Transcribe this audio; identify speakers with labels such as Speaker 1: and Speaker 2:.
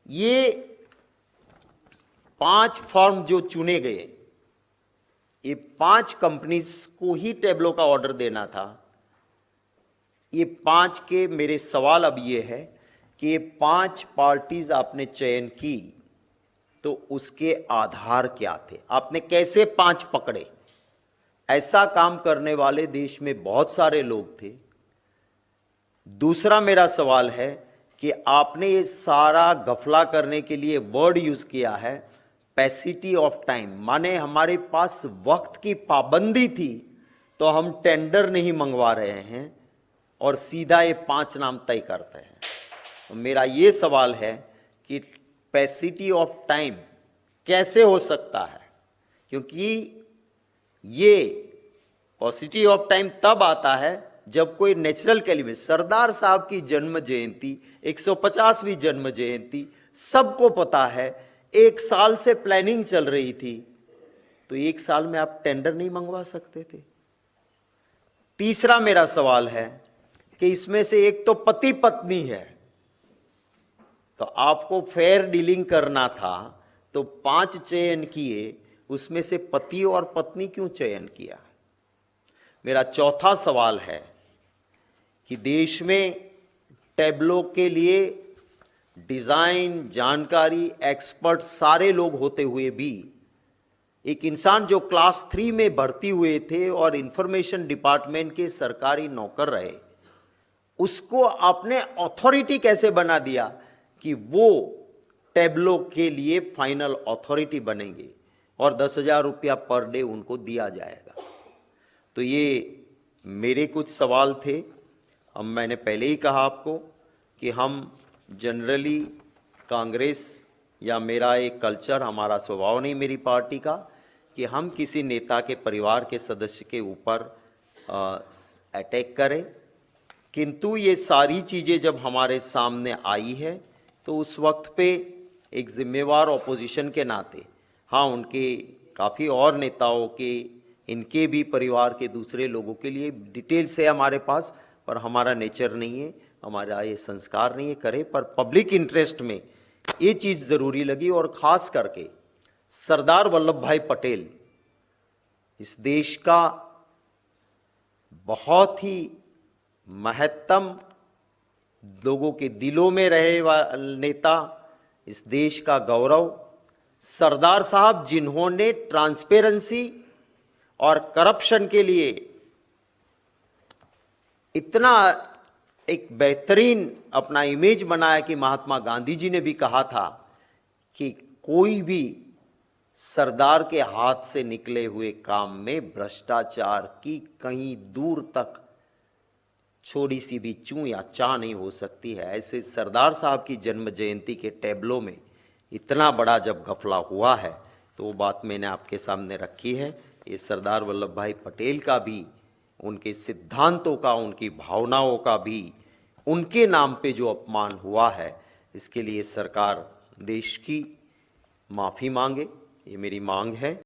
Speaker 1: ये 5 फर्म जो चुने गए, ये 5 कंपनीज को ही टैब्लो का ऑर्डर देना था। ये 5 के मेरे सवाल अब ये है कि ये 5 पार्टीज आपने चयन की तो उसके आधार क्या थे, आपने कैसे 5 पकड़े? ऐसा काम करने वाले देश में बहुत सारे लोग थे। दूसरा मेरा सवाल है कि आपने ये सारा गफला करने के लिए वर्ड यूज किया है पैसिटी ऑफ टाइम, माने हमारे पास वक्त की पाबंदी थी तो हम टेंडर नहीं मंगवा रहे हैं और सीधा ये 5 नाम तय करते हैं। तो मेरा ये सवाल है कि पैसिटी ऑफ टाइम कैसे हो सकता है, क्योंकि ये पॉसिटी ऑफ टाइम तब आता है जब कोई नेचुरल कैलिमिटी, सरदार साहब की जन्म जयंती 150वीं जन्म जयंती सबको पता है, 1 साल से प्लानिंग चल रही थी, तो 1 साल में आप टेंडर नहीं मंगवा सकते थे। तीसरा मेरा सवाल है कि इसमें से एक तो पति पत्नी है, तो आपको फेयर डीलिंग करना था तो 5 चयन किए, उसमें से पति और पत्नी क्यों चयन किया? मेरा चौथा सवाल है कि देश में टैब्लो के लिए डिजाइन, जानकारी, एक्सपर्ट सारे लोग होते हुए भी एक इंसान जो क्लास 3 में भर्ती हुए थे और इंफॉर्मेशन डिपार्टमेंट के सरकारी नौकर रहे, उसको आपने अथॉरिटी कैसे बना दिया कि वो टैब्लो के लिए फाइनल अथॉरिटी बनेंगे और 10,000 रुपया पर डे उनको दिया जाएगा? तो ये मेरे कुछ सवाल थे। अब मैंने पहले ही कहा आपको कि हम जनरली कांग्रेस या मेरा एक कल्चर, हमारा स्वभाव नहीं मेरी पार्टी का कि हम किसी नेता के परिवार के सदस्य के ऊपर अटैक करें, किंतु ये सारी चीज़ें जब हमारे सामने आई है तो उस वक्त पे एक जिम्मेवार ऑपोजिशन के नाते, हाँ उनके काफ़ी और नेताओं के, इनके भी परिवार के दूसरे लोगों के लिए डिटेल्स है हमारे पास, पर हमारा नेचर नहीं है, हमारा ये संस्कार नहीं है करे, पर पब्लिक इंटरेस्ट में ये चीज़ ज़रूरी लगी। और ख़ास करके सरदार वल्लभ भाई पटेल इस देश का बहुत ही महत्तम, लोगों के दिलों में रहे वाला नेता, इस देश का गौरव, सरदार साहब जिन्होंने ट्रांसपेरेंसी और करप्शन के लिए इतना एक बेहतरीन अपना इमेज बनाया कि महात्मा गांधी जी ने भी कहा था कि कोई भी सरदार के हाथ से निकले हुए काम में भ्रष्टाचार की कहीं दूर तक छोटी सी भी चूं या चा नहीं हो सकती है। ऐसे सरदार साहब की जन्म जयंती के टैब्लो में इतना बड़ा जब घपला हुआ है तो वो बात मैंने आपके सामने रखी है। ये सरदार वल्लभ भाई पटेल का भी, उनके सिद्धांतों का, उनकी भावनाओं का भी, उनके नाम पे जो अपमान हुआ है, इसके लिए सरकार देश की माफ़ी मांगे, ये मेरी मांग है।